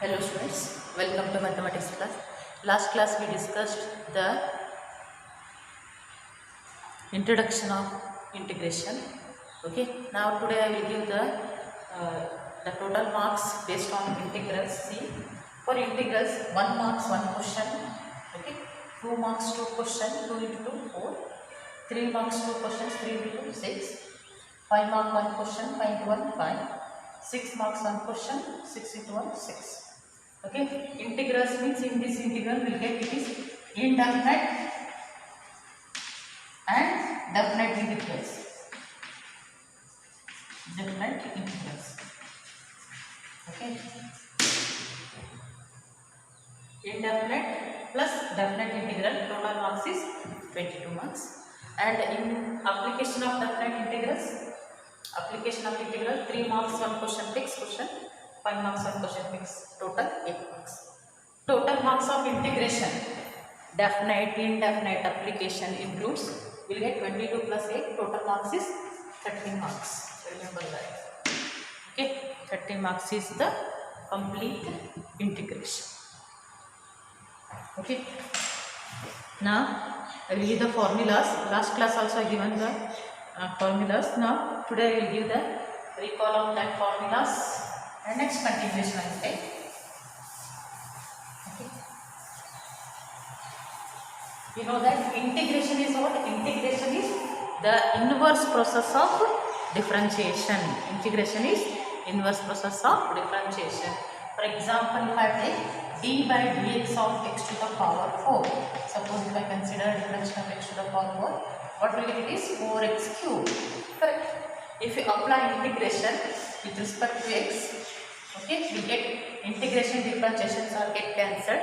Hello students, welcome to mathematics class. Last class we discussed the introduction of integration. Okay, now today I will give the total marks based on integrals. See, for integrals 1 marks 1 question. Okay, 2 marks 2 question, 2 into 2 4, 3 marks 2 questions, 3 into 2 6, 5 mark 1 question, 5 into 1 5, 6 marks 1 question, 6 into 1 6. Okay, integrals means in this integral we will get it is indefinite and definite integrals. Definite integrals. Okay, indefinite plus definite integral, total marks is 22 marks. And in application of definite integrals, application of integral 3 marks 1 question fixed question, 5 marks 1 question fixed, total 8 marks. Total marks of integration, definite, indefinite application includes, will get 22 plus 8, total marks is 13 marks. Remember that. Okay, 13 marks is the complete integration. Okay, now I will give the formulas. Last class also I given the formulas. Now today I will give the recall of that formulas and next continuation I will take. Okay. You know that integration is what? Integration is the inverse process of differentiation. Integration is inverse process of differentiation. For example, if I take d by dx of x to the power 4. Suppose if I consider differentiation of x to the power 4, what will it is? 4x cube. Correct. If you apply integration with respect to x, okay, we get integration differentiations are get cancelled.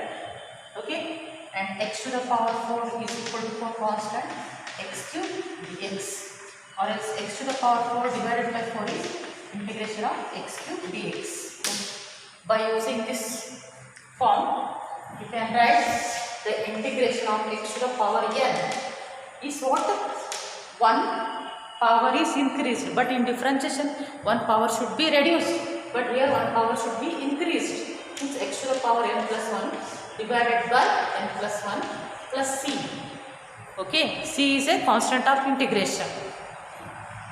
Okay, and x to the power 4 is equal to 4 constant x cube dx, or else x to the power 4 divided by 4 is integration of x cube dx. By using this form, you can write the integration of x to the power n is what? 1 power is increased, but in differentiation 1 power should be reduced, but here 1 power should be increased. Means x to the power n plus 1 divided by n plus 1 plus c. Okay, c is a constant of integration.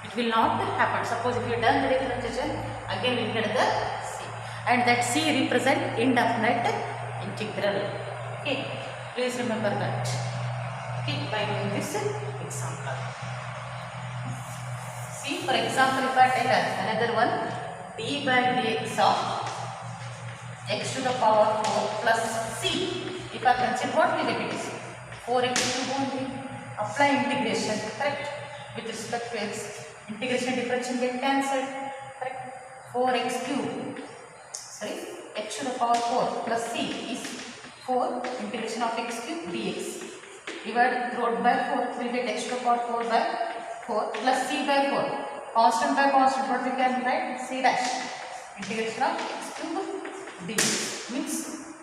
It will not happen. Suppose if you done the differentiation, again we get the c, and that c represent indefinite integral. Okay, please remember that. Okay, by doing this example. See, for example, if I take another one, d by dx of x to the power 4 plus c. If I consider what will it is? 4x cube only. Apply integration, correct? With respect to x, integration differentiation get cancelled, correct? 4x cube, sorry, x to the power 4 plus c is 4 integration of x cube dx. Divide through by 4, we get x to the power 4 by 4 plus c by 4. Constant by constant, what we can write? C dash. Integration of x cube dx means,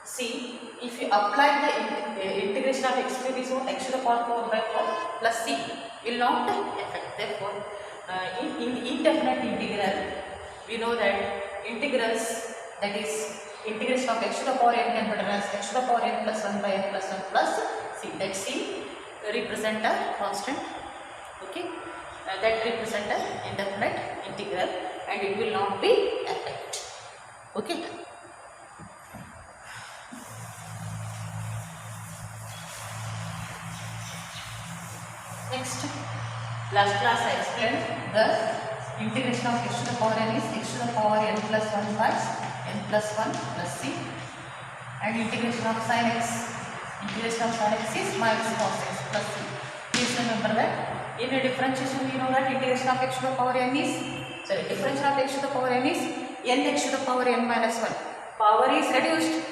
see, if you apply the integration of x cube is what? X to the power 4 by 4 plus c will not affect. Therefore, in indefinite integral, we know that integrals, that is integration of x to the power n can be written as x to the power n plus 1 by n plus 1 plus c. That c represent a constant. Okay, that represent an indefinite integral, and it will not be affected. Okay. Next, last class I explained the integration of x to the power n is x to the power n plus 1 by n plus 1 plus c, and integration of sin x, is minus cos x plus c. Please remember that in a differentiation we know that integration of x to the power n is, sorry, differentiation of x to the power n is nx to the power n minus 1. Power is reduced.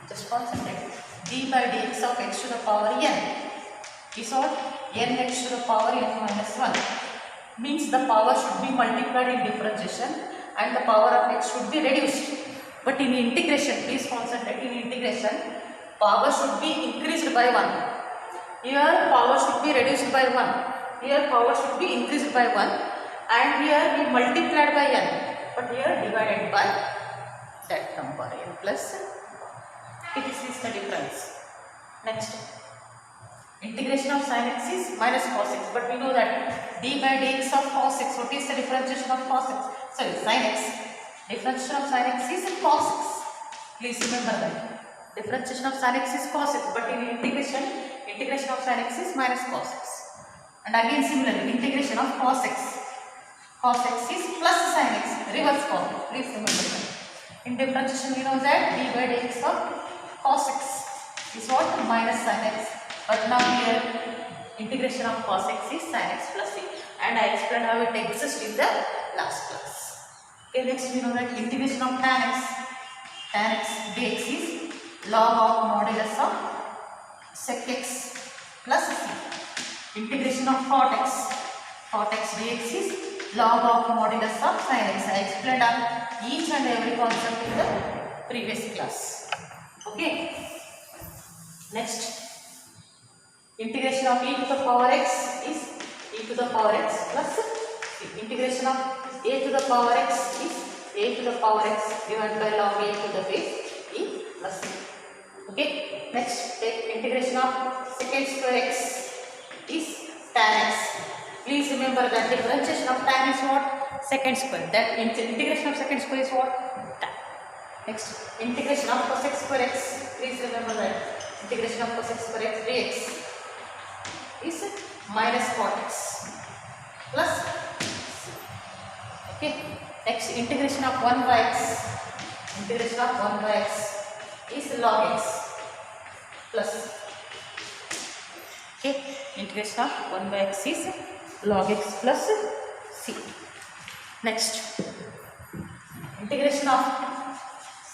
Just concentrate. d by dx of x to the power n is what? Nx to the power n minus 1. Means the power should be multiplied in differentiation and the power of x should be reduced. But in integration, please concentrate, in integration, power should be increased by 1. Here power should be reduced by 1. Here power should be increased by 1. And here we multiplied by n. But here divided by that number n plus. It is the difference. Next, integration of sin x is minus cos x, but we know that d by dx of cos x. What is the differentiation of cos x? Sorry, sin x. Differentiation of sin x is cos x. Please remember that. Differentiation of sin x is cos x, but in integration of sin x is minus cos x. And again similarly, integration of cos x is plus sin x, reverse cos x. Please remember that. In differentiation we know that d by dx of cos x is what? Minus sin x. But now here integration of cos x is sin x plus c. And I explained how it exists in the last class. Okay, next we know that integration of tan x dx is log of modulus of sec x plus c. Integration of cot x dx is log of modulus of sin x. I explained each and every concept in the previous class. Okay. Next, integration of e to the power x is e to the power x plus c. Integration of a to the power x is a to the power x divided by log a to the base e plus c. Okay. Next, take integration of secant square x is tan x. Please remember that differentiation of tan is what? Secant square. That integration of secant square is what? Tan. Next, integration of cosec square x. Please remember that integration of cosec square x dx is minus cot x plus c. Okay. Next, integration of 1 by x. Integration of 1 by x is log x plus. Okay, integration of 1 by x is log x plus c. Next, integration of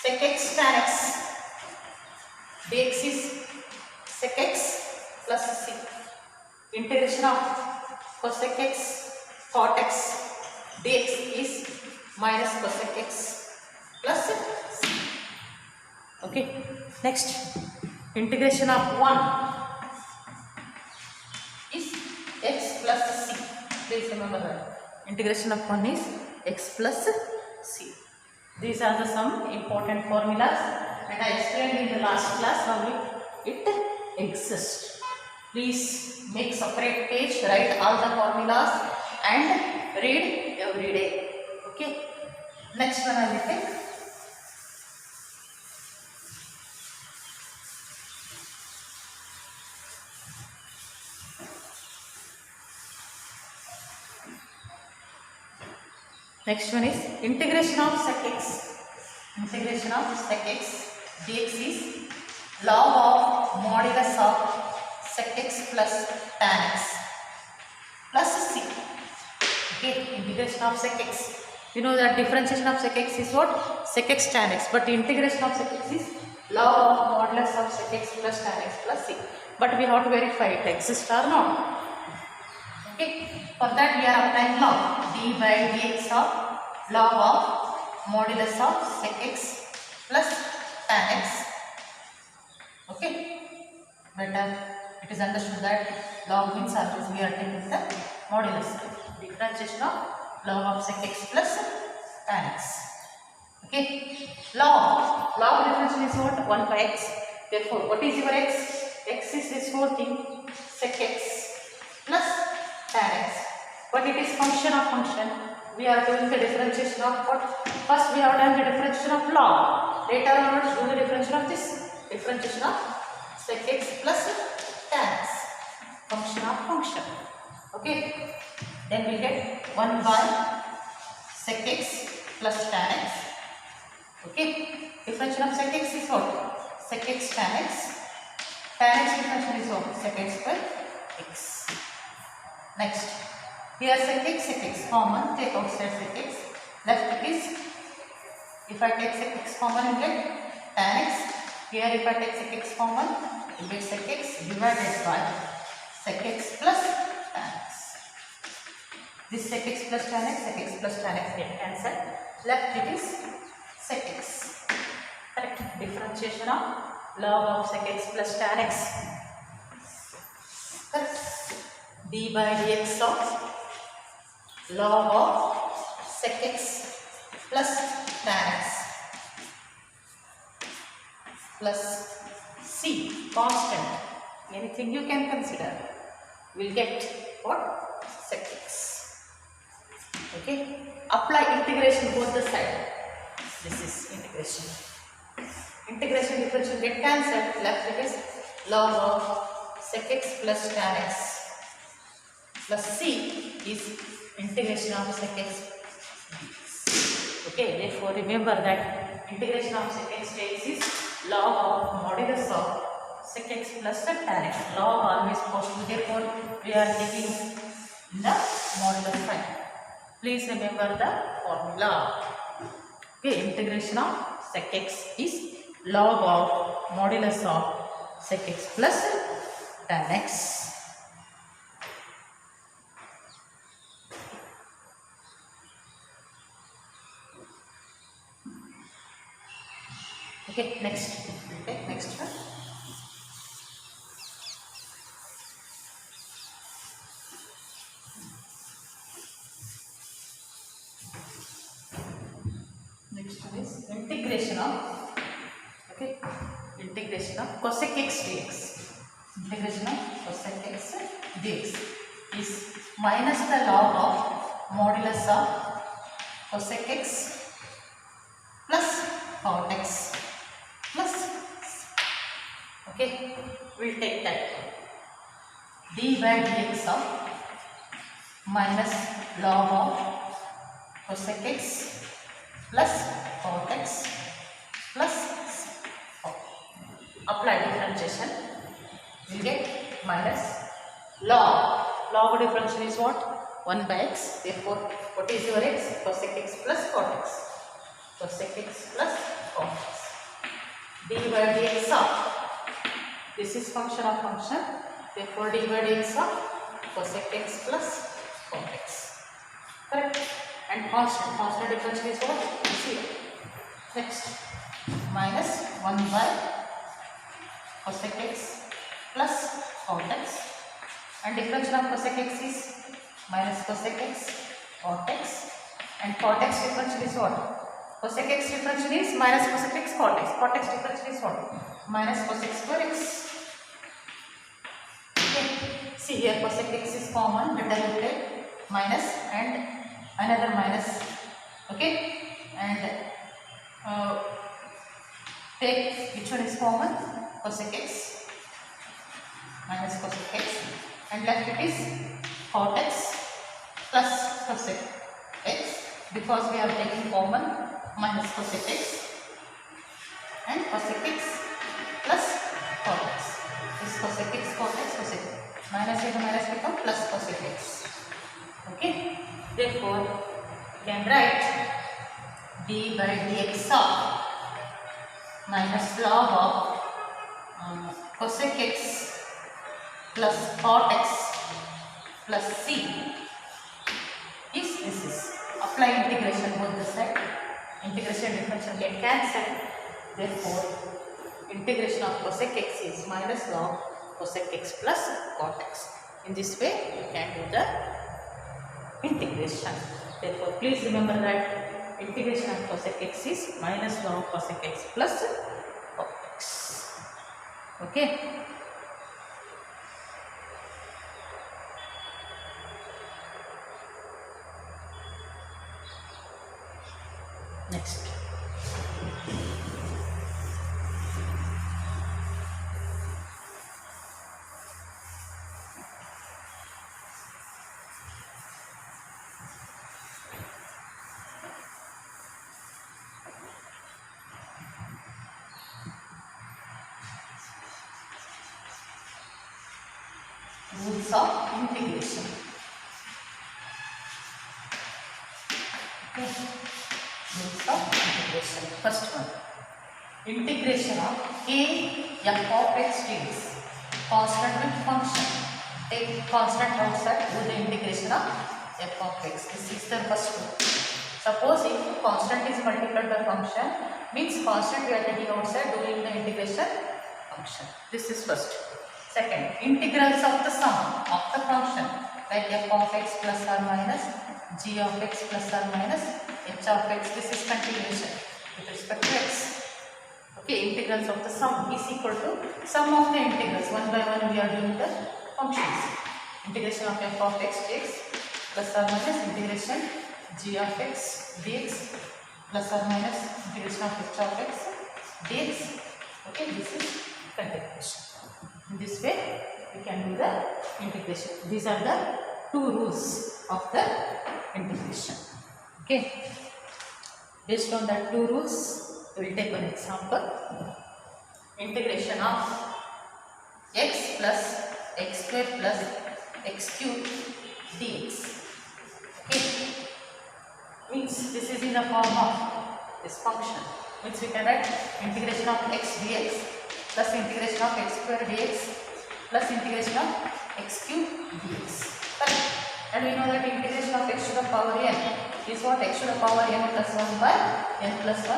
sec x tan x dx is sec x plus c. Integration of cosec x cot x dx is minus cosec x plus c. Okay. Next, integration of 1 is x plus c. Please remember that. Integration of 1 is x plus c. These are the some important formulas, and I explained in the last class how it exists. Please make separate page, write all the formulas and read every day. Okay. Next one I will take. Next one is integration of sec x. Integration of sec x dx is log of modulus of sec x plus tan x plus c. Okay, integration of sec x. You know that differentiation of sec x is what? Sec x tan x. But the integration of sec x is log of modulus of sec x plus tan x plus c. But we have to verify it exists or not. Okay, for that we are applying log d by dx of log of modulus of sec x plus tan x. Okay, but it is understood that log means always we are taking the modulus. Differentiation of log of sec x plus tan x. Okay, log differentiation is what? 1 by x. Therefore, what is your x? X is this whole thing, sec x plus tan x. But it is function of function. We are doing the differentiation of what? First we have done the differentiation of log. Later on we do the differentiation of this. Differentiation of sec x plus tan x. Function of function. Okay. Then we get 1 by sec x plus tan x. Okay. Differentiation of sec x is what? Sec x tan x. Tan x differentiation is what? Sec x square x. Next, here sec x common, take outside sec x, left is, if I take sec x common you get tan x, here if I take sec x common you get sec x divided by sec x plus tan x. This sec x plus tan x get cancelled, left it is sec x. Correct, differentiation of log of sec x plus tan x. Correct. D by dx of log of sec x plus tan x. plus c constant, anything you can consider, will get what? Sec x. Okay, apply integration both the side. This is integration. Integration differential get cancelled. Left it is log of sec x plus tan x plus c is integration of sec x dx. Okay, therefore remember that integration of sec x dx is log of modulus of sec x plus tan x. Log always positive, therefore we are taking in the modulus sign. Please remember the formula. Okay, integration of sec x is log of modulus of sec x plus tan x. Okay, next. Okay, next one. Next one is integration of, okay, integration of cosec x dx. Integration of cosec x dx is minus the log of modulus of cosec x plus cot x plus, okay, we'll take that d by dx of minus log of cosec x plus cot x plus, apply differentiation, we get minus log differential is what? 1 by x. Therefore what is your x? Cosec x plus cot x. Cosec x plus cot x. d by dx of, this is function of function, therefore d by dx of cosec x plus cot x. Correct? And constant differential is what? Zero. Next, minus 1 by cosec x plus cot x, and differential of cosec x is minus cosec x cot x, and cot x differential is what? Cosec x differential is minus cosec x cot x. Cot x differential is what? Minus cosec square x. Okay, see here cosec x is common, better you take minus and another minus. Okay, and take which one is common? Cosec x minus cosec x, and left it is cot x plus cosec x, because we are taking common minus cosec x, and cosec x plus cot x. This cosec x cot x cosec x, minus into minus become plus cosec x. Okay, therefore you can write d by dx of minus log of cosec x plus cot x plus c is, this is, apply integration both the side, integration differential get cancelled, therefore integration of cosec x is minus log cosec x plus cot x. In this way you can do the integration. Therefore please remember that integration of cosec x is minus log cosec x plus cot x. Okay. Next. Rules of integration. Okay. Rules of integration. First one, integration of k f of x dx, constant with function. Take constant outside, do the integration of f of x. This is the first one. Suppose if constant is multiplied by function, means constant we are taking outside, doing the integration function. This is first. Second, integrals of the sum of the function, like f of x plus or minus, g of x plus or minus, h of x. This is continuation with respect to x. Okay, integrals of the sum is equal to sum of the integrals. One by one we are doing the functions. Integration of f of x dx plus or minus integration g of x dx plus or minus integration of h of x dx. Okay, this is integration. In this way we can do the integration. These are the two rules of the integration. Okay, based on that two rules we will take an example. Integration of x plus x square plus x cube dx. Okay, means this is in the form of this function, which we can write integration of x dx plus integration of x square dx plus integration of x cube dx. Correct? And we know that integration of x to the power n is what? X to the power n plus 1 by n plus 1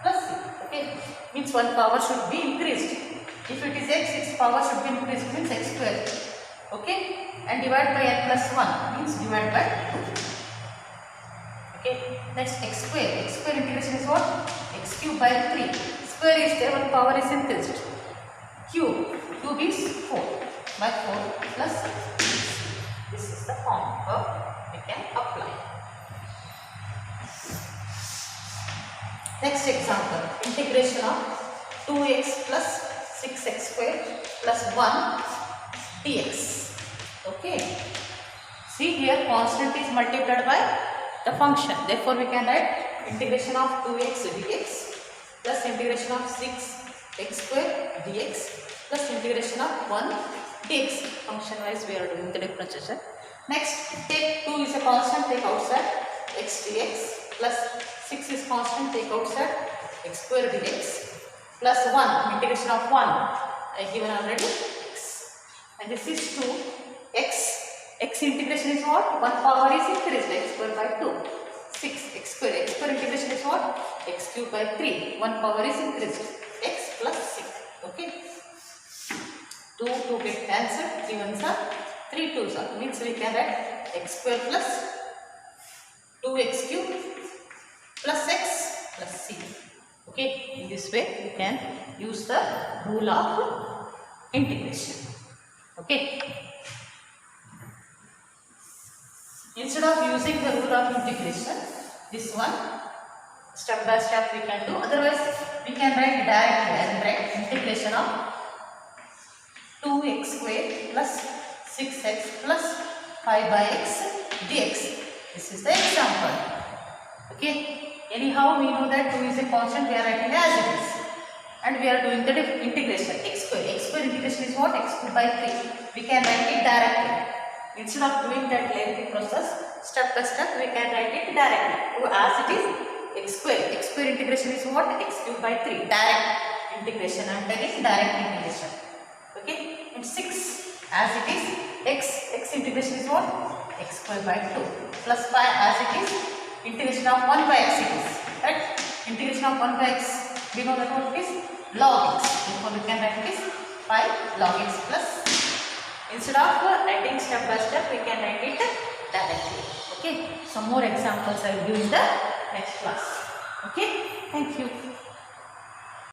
plus c. Okay, means one power should be increased. If it is x, its power should be increased, means x square. Okay, and divide by n plus 1 means divide by 2. Okay, next x square. X square integration is what? X cube by 3. Square is there, one power is increased. Cube is 4 by 4 plus 6. This is the form we can apply. Next example, integration of 2x plus 6x square plus 1 dx. Okay, see here constant is multiplied by the function. Therefore, we can write integration of 2x dx plus integration of 6x square dx plus integration of 1 dx. Function wise we are doing the differentiation. Next, take 2 is a constant, take outside x dx plus 6 is constant, take outside x square dx plus 1 integration of 1 I given already x, and this is 2 x integration is what? 1 power is increased, x square by 2. 6 x square integration is what? X cube by 3. 1 power is increased, x plus 6. Okay, 2 get cancelled, 3 ones are 3 2s are, means we can write x square plus 2x cube plus x plus c. Okay, in this way we can use the rule of integration. Okay, instead of using the rule of integration, this one step by step we can do. Otherwise, we can write directly and write integration of 2x square plus 6x plus 5 by x dx. This is the example. Okay, anyhow we know that 2 is a constant, we are writing as it is, and we are doing the integration x square integration is what? X cube by 3. We can write it directly. Instead of doing that lengthy process, step by step we can write it directly. As it is x square integration is what? X cube by 3. Direct integration, I am telling direct integration. Okay, and 6 as it is x integration is what? X square by 2 plus 5 as it is integration of 1 by x it is. Right? Integration of 1 by x, we know that what it is? Log x. Therefore, we can write this 5 log x plus. Instead of writing step by step, we can write it directly. Okay. Some more examples I will give in the next class. Okay. Thank you.